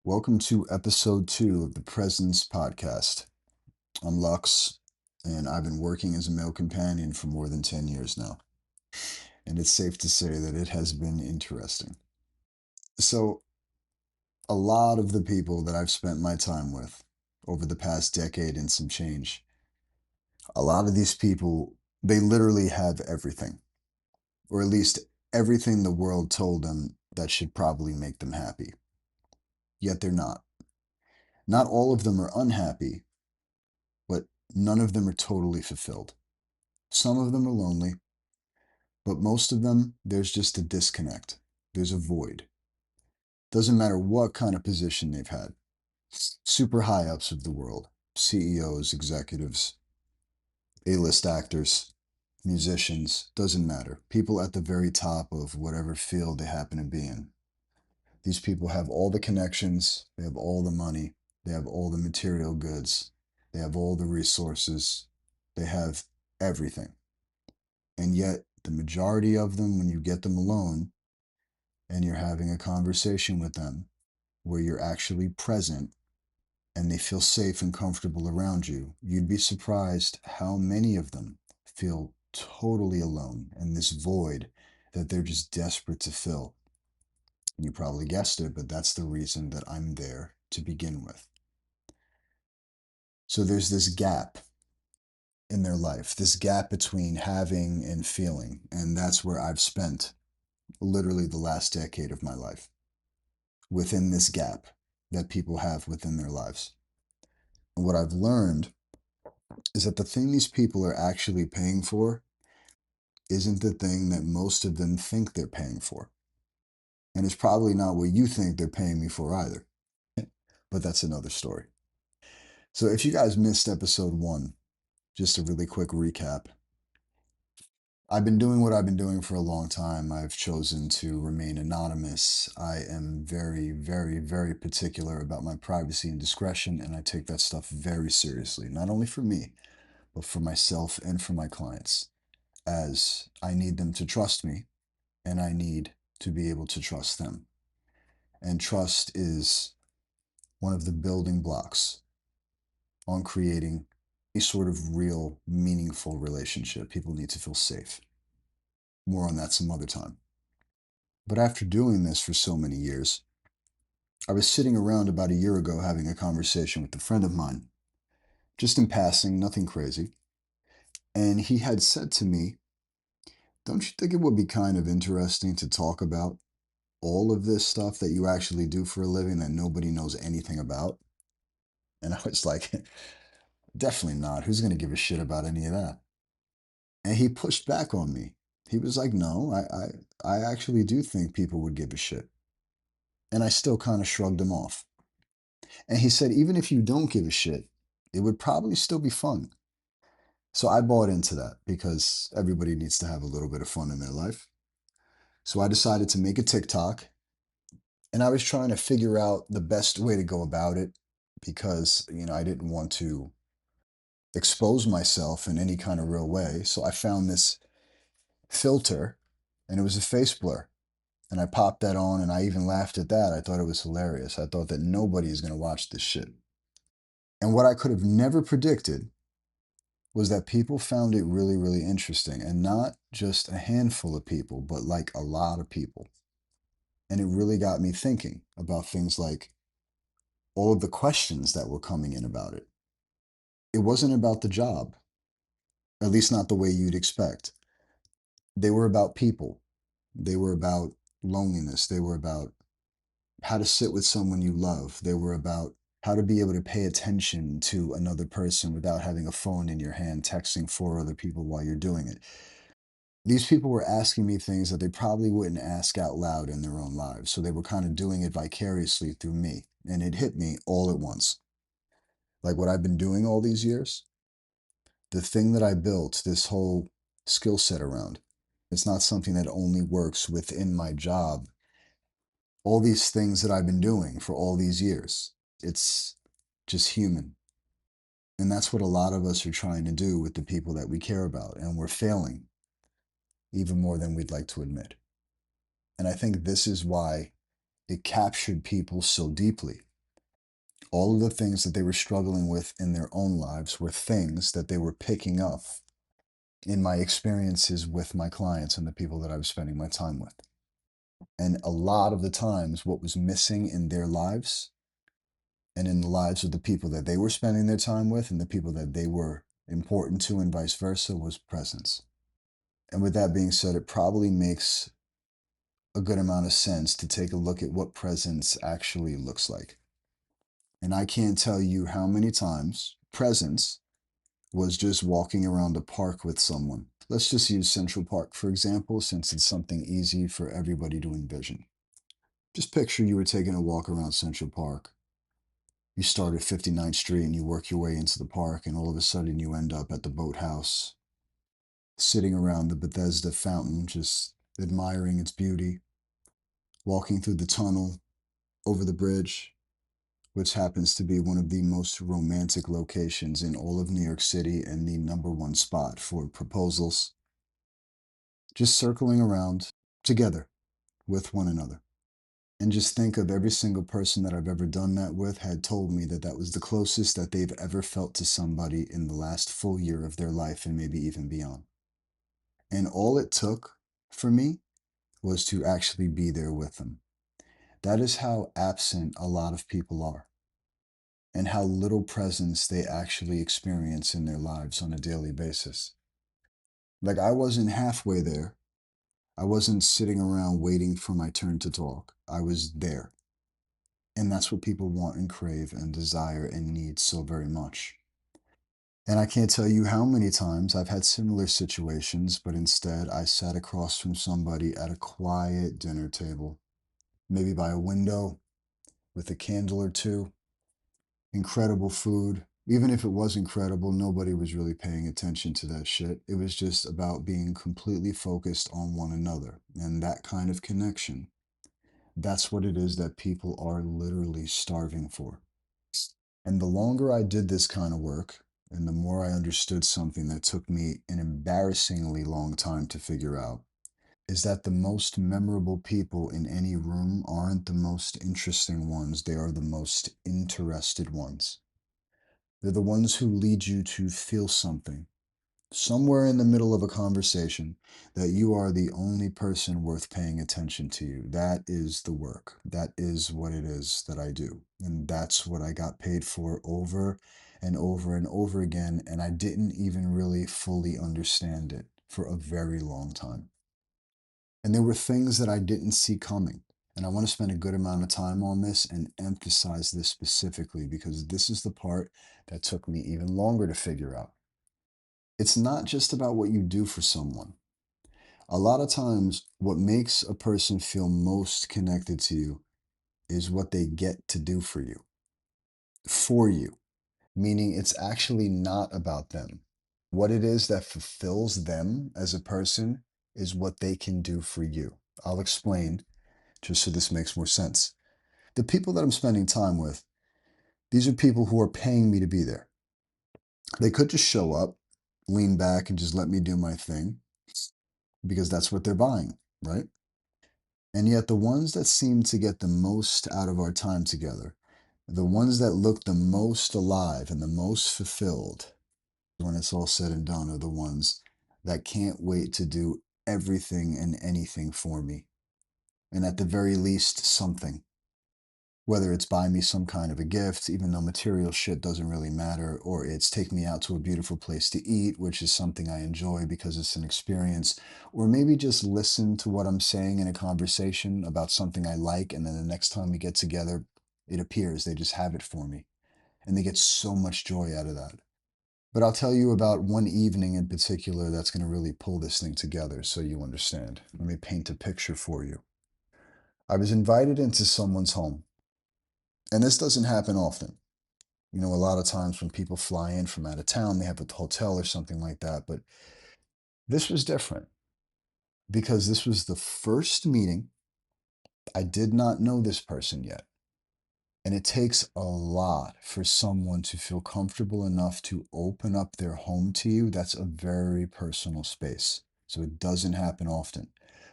Welcome to episode 2 of the Presence Podcast. I'm Lux, and I've been working as a male companion for more than 10 years now. And it's safe to say that it has been interesting. So, a lot of the people that I've spent my time with over the past decade and some change, a lot of these people, they literally have everything, or at least everything the world told them that should probably make them happy. Yet they're not. Not all of them are unhappy, but none of them are totally fulfilled. Some of them are lonely, but most of them, there's just a disconnect. There's a void. Doesn't matter what kind of position they've had. Super high ups of the world, CEOs, executives, A-list actors, musicians, doesn't matter. People at the very top of whatever field they happen to be in. These people have all the connections, they have all the money, they have all the material goods, they have all the resources, they have everything. And yet, the majority of them, when you get them alone and you're having a conversation with them where you're actually present and they feel safe and comfortable around you, you'd be surprised how many of them feel totally alone in this void that they're just desperate to fill. You probably guessed it, but that's the reason that I'm there to begin with. So there's this gap in their life, this gap between having and feeling, and that's where I've spent literally the last decade of my life, within this gap that people have within their lives. And what I've learned is that the thing these people are actually paying for isn't the thing that most of them think they're paying for. And it's probably not what you think they're paying me for either. But that's another story. So if you guys missed episode 1, just a really quick recap. I've been doing what I've been doing for a long time. I've chosen to remain anonymous. I am very, very, very particular about my privacy and discretion, and I take that stuff very seriously, not only for me, but for myself and for my clients, as I need them to trust me, and I need to be able to trust them. And trust is one of the building blocks on creating a sort of real, meaningful relationship. People need to feel safe. More on that some other time. But after doing this for so many years, I was sitting around about a year ago having a conversation with a friend of mine, just in passing, nothing crazy. And he had said to me, "Don't you think it would be kind of interesting to talk about all of this stuff that you actually do for a living that nobody knows anything about?" And I was like, "Definitely not. Who's going to give a shit about any of that?" And he pushed back on me. He was like, "No, I actually do think people would give a shit." And I still kind of shrugged him off. And he said, "Even if you don't give a shit, it would probably still be fun." So I bought into that because everybody needs to have a little bit of fun in their life. So I decided to make a TikTok, and I was trying to figure out the best way to go about it because, I didn't want to expose myself in any kind of real way. So I found this filter, and it was a face blur. And I popped that on, and I even laughed at that. I thought it was hilarious. I thought that nobody is going to watch this shit. And what I could have never predicted was that people found it really, really interesting. And not just a handful of people, but like a lot of people. And it really got me thinking about things like all of the questions that were coming in about it. It wasn't about the job, at least not the way you'd expect. They were about people, they were about loneliness, they were about how to sit with someone you love, they were about how to be able to pay attention to another person without having a phone in your hand, texting four other people while you're doing it. These people were asking me things that they probably wouldn't ask out loud in their own lives. So they were kind of doing it vicariously through me. And it hit me all at once. Like what I've been doing all these years, the thing that I built this whole skill set around, it's not something that only works within my job. All these things that I've been doing for all these years, it's just human. And that's what a lot of us are trying to do with the people that we care about. And we're failing even more than we'd like to admit. And I think this is why it captured people so deeply. All of the things that they were struggling with in their own lives were things that they were picking up in my experiences with my clients and the people that I was spending my time with. And a lot of the times, what was missing in their lives and in the lives of the people that they were spending their time with and the people that they were important to, and vice versa, was presence. And with that being said, it probably makes a good amount of sense to take a look at what presence actually looks like. And I can't tell you how many times presence was just walking around a park with someone. Let's just use Central Park, for example, since it's something easy for everybody to envision. Just picture you were taking a walk around Central Park. You start at 59th Street and you work your way into the park, and all of a sudden you end up at the boathouse, sitting around the Bethesda fountain, just admiring its beauty, walking through the tunnel, over the bridge, which happens to be one of the most romantic locations in all of New York City and the number one spot for proposals, just circling around together with one another. And just think of every single person that I've ever done that with had told me that that was the closest that they've ever felt to somebody in the last full year of their life and maybe even beyond. And all it took for me was to actually be there with them. That is how absent a lot of people are and how little presence they actually experience in their lives on a daily basis. Like, I wasn't halfway there. I wasn't sitting around waiting for my turn to talk. I was there. And that's what people want and crave and desire and need so very much. And I can't tell you how many times I've had similar situations, but instead I sat across from somebody at a quiet dinner table, maybe by a window with a candle or two, incredible food. Even if it was incredible, nobody was really paying attention to that shit. It was just about being completely focused on one another. And that kind of connection, that's what it is that people are literally starving for. And the longer I did this kind of work, and the more I understood something that took me an embarrassingly long time to figure out, is that the most memorable people in any room aren't the most interesting ones, they are the most interested ones. They're the ones who lead you to feel something, somewhere in the middle of a conversation, that you are the only person worth paying attention to you. That is the work. That is what it is that I do. And that's what I got paid for over and over and over again. And I didn't even really fully understand it for a very long time. And there were things that I didn't see coming. And I want to spend a good amount of time on this and emphasize this specifically because this is the part that took me even longer to figure out. It's not just about what you do for someone. A lot of times, what makes a person feel most connected to you is what they get to do for you, meaning it's actually not about them. What it is that fulfills them as a person is what they can do for you. I'll explain just so this makes more sense. The people that I'm spending time with, these are people who are paying me to be there. They could just show up, lean back, and just let me do my thing because that's what they're buying, right? And yet, the ones that seem to get the most out of our time together, the ones that look the most alive and the most fulfilled when it's all said and done, are the ones that can't wait to do everything and anything for me. And at the very least, something. Whether it's buy me some kind of a gift, even though material shit doesn't really matter, or it's take me out to a beautiful place to eat, which is something I enjoy because it's an experience, or maybe just listen to what I'm saying in a conversation about something I like, and then the next time we get together, it appears they just have it for me. And they get so much joy out of that. But I'll tell you about one evening in particular that's going to really pull this thing together so you understand. Let me paint a picture for you. I was invited into someone's home, and this doesn't happen often. You know, a lot of times when people fly in from out of town, they have a hotel or something like that. But this was different because this was the first meeting. I did not know this person yet. And it takes a lot for someone to feel comfortable enough to open up their home to you. That's a very personal space. So it doesn't happen often.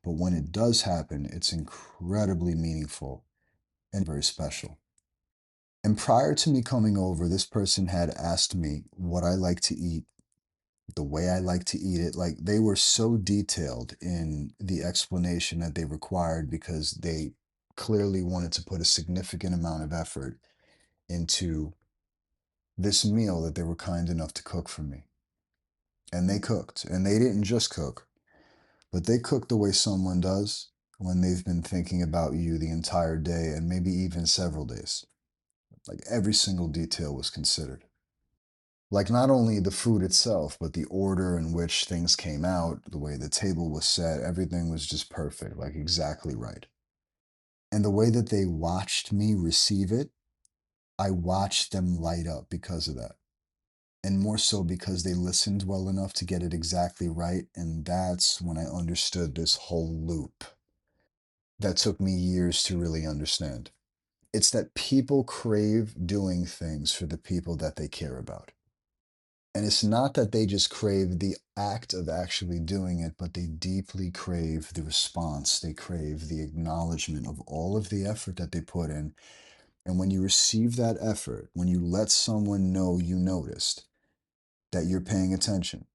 But when it does happen, it's incredibly meaningful and very special. And prior to me coming over, this person had asked me what I like to eat, the way I like to eat it. Like they were so detailed in the explanation that they required because they clearly wanted to put a significant amount of effort into this meal that they were kind enough to cook for me. And they cooked, and they didn't just cook, but they cooked the way someone does when they've been thinking about you the entire day and maybe even several days. Like every single detail was considered. Like not only the food itself, but the order in which things came out, the way the table was set, everything was just perfect, like exactly right. And the way that they watched me receive it, I watched them light up because of that. And more so because they listened well enough to get it exactly right. And that's when I understood this whole loop that took me years to really understand. It's that people crave doing things for the people that they care about. And it's not that they just crave the act of actually doing it, but they deeply crave the response. They crave the acknowledgement of all of the effort that they put in. And when you receive that effort, when you let someone know you noticed, that you're paying attention,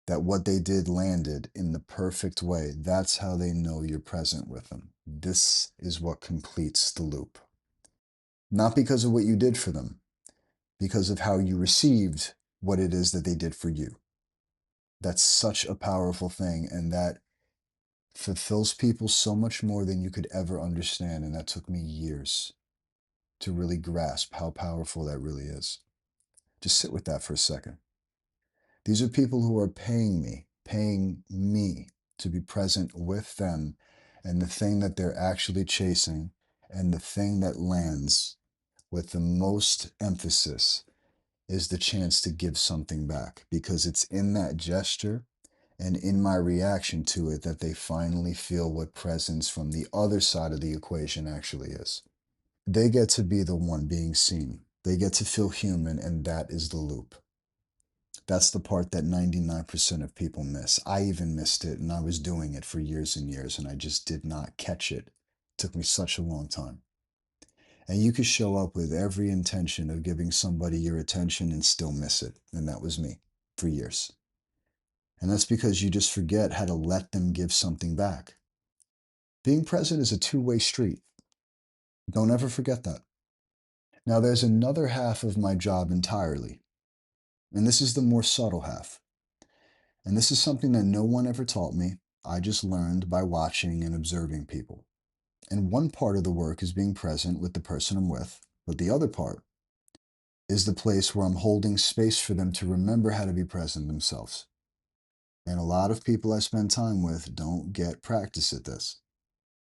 that what they did landed in the perfect way, that's how they know you're present with them. This is what completes the loop. Not because of what you did for them, because of how you received what it is that they did for you. That's such a powerful thing, and that fulfills people so much more than you could ever understand. And that took me years to really grasp how powerful that really is. Just sit with that for a second. These are people who are paying me to be present with them, and the thing that they're actually chasing, and the thing that lands with the most emphasis is the chance to give something back, because it's in that gesture and in my reaction to it that they finally feel what presence from the other side of the equation actually is. They get to be the one being seen. They get to feel human, and that is the loop. That's the part that 99% of people miss. I even missed it, and I was doing it for years and years, and I just did not catch it. It took me such a long time. And you could show up with every intention of giving somebody your attention and still miss it. And that was me for years. And that's because you just forget how to let them give something back. Being present is a two-way street. Don't ever forget that. Now, there's another half of my job entirely, and this is the more subtle half. And this is something that no one ever taught me. I just learned by watching and observing people. And one part of the work is being present with the person I'm with, but the other part is the place where I'm holding space for them to remember how to be present themselves. And a lot of people I spend time with don't get practice at this.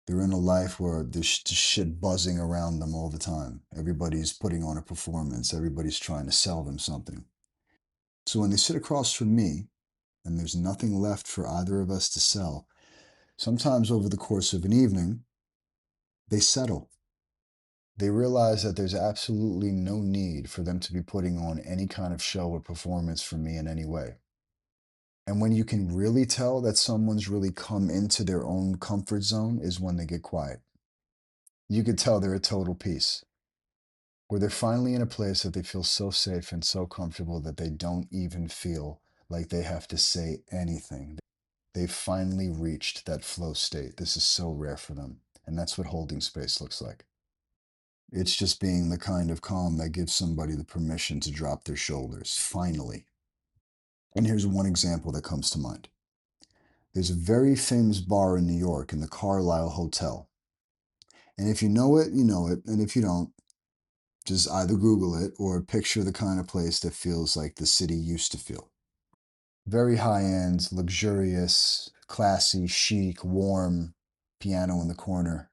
They're in a life where there's just shit buzzing around them all the time. Everybody's putting on a performance, everybody's trying to sell them something. So when they sit across from me and there's nothing left for either of us to sell, sometimes over the course of an evening, they settle. They realize that there's absolutely no need for them to be putting on any kind of show or performance for me in any way. And when you can really tell that someone's really come into their own comfort zone is when they get quiet. You could tell they're at total peace, where they're finally in a place that they feel so safe and so comfortable that they don't even feel like they have to say anything. They've finally reached that flow state. This is so rare for them. And that's what holding space looks like. It's just being the kind of calm that gives somebody the permission to drop their shoulders, finally. And here's one example that comes to mind. There's a very famous bar in New York in the Carlisle Hotel. And if you know it, you know it. And if you don't, just either Google it or picture the kind of place that feels like the city used to feel. Very high end, luxurious, classy, chic, warm, piano in the corner.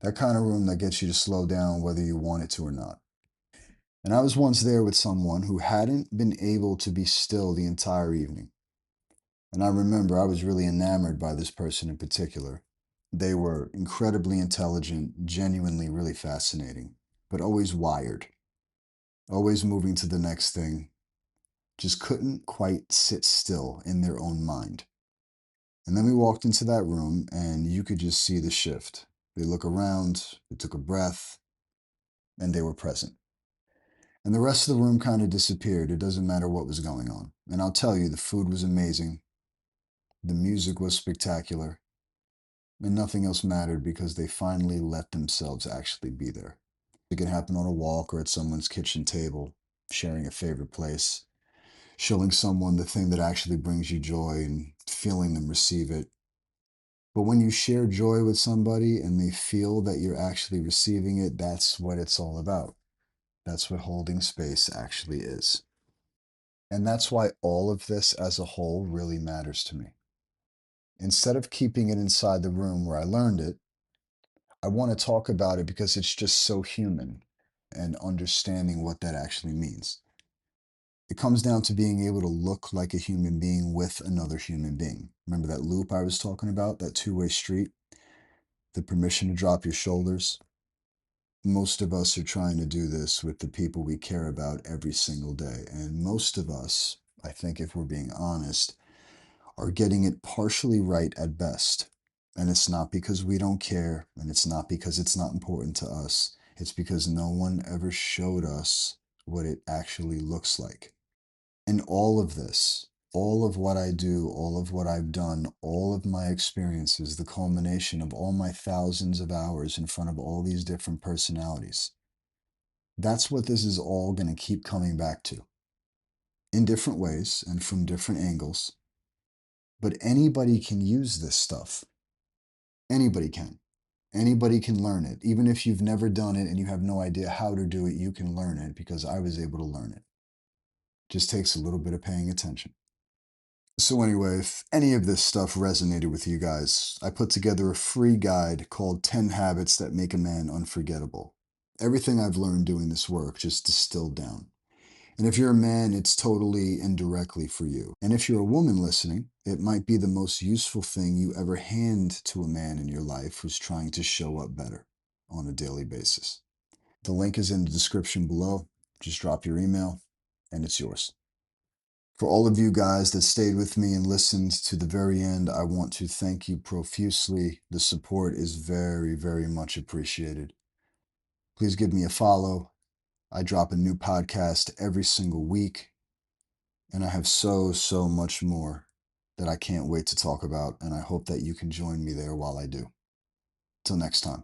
That kind of room that gets you to slow down whether you want it to or not. And I was once there with someone who hadn't been able to be still the entire evening. And I remember I was really enamored by this person in particular. They were incredibly intelligent, genuinely really fascinating, but always wired, always moving to the next thing, just couldn't quite sit still in their own mind. And then we walked into that room, and you could just see the shift. They look around, they took a breath, and they were present. And the rest of the room kind of disappeared. It doesn't matter what was going on. And I'll tell you, the food was amazing, the music was spectacular, and nothing else mattered because they finally let themselves actually be there. It can happen on a walk or at someone's kitchen table, sharing a favorite place, showing someone the thing that actually brings you joy and feeling them receive it. But when you share joy with somebody and they feel that you're actually receiving it, that's what it's all about. That's what holding space actually is. And that's why all of this as a whole really matters to me. Instead of keeping it inside the room where I learned it, I want to talk about it because it's just so human and understanding what that actually means. It comes down to being able to look like a human being with another human being. Remember that loop I was talking about, that two-way street? The permission to drop your shoulders? Most of us are trying to do this with the people we care about every single day. And most of us, I think if we're being honest, are getting it partially right at best. And it's not because we don't care, and it's not because it's not important to us. It's because no one ever showed us what it actually looks like. And all of this, all of what I do, all of what I've done, all of my experiences, the culmination of all my thousands of hours in front of all these different personalities, that's what this is all going to keep coming back to in different ways and from different angles. But anybody can use this stuff. Anybody can. Anybody can learn it. Even if you've never done it and you have no idea how to do it, you can learn it because I was able to learn it. Just takes a little bit of paying attention. So, anyway, if any of this stuff resonated with you guys, I put together a free guide called 10 Habits That Make a Man Unforgettable. Everything I've learned doing this work just distilled down. And if you're a man, it's totally and directly for you. And if you're a woman listening, it might be the most useful thing you ever hand to a man in your life who's trying to show up better on a daily basis. The link is in the description below. Just drop your email and it's yours. For all of you guys that stayed with me and listened to the very end, I want to thank you profusely. The support is very, very much appreciated. Please give me a follow. I drop a new podcast every single week, and I have so, so much more that I can't wait to talk about, and I hope that you can join me there while I do. Till next time.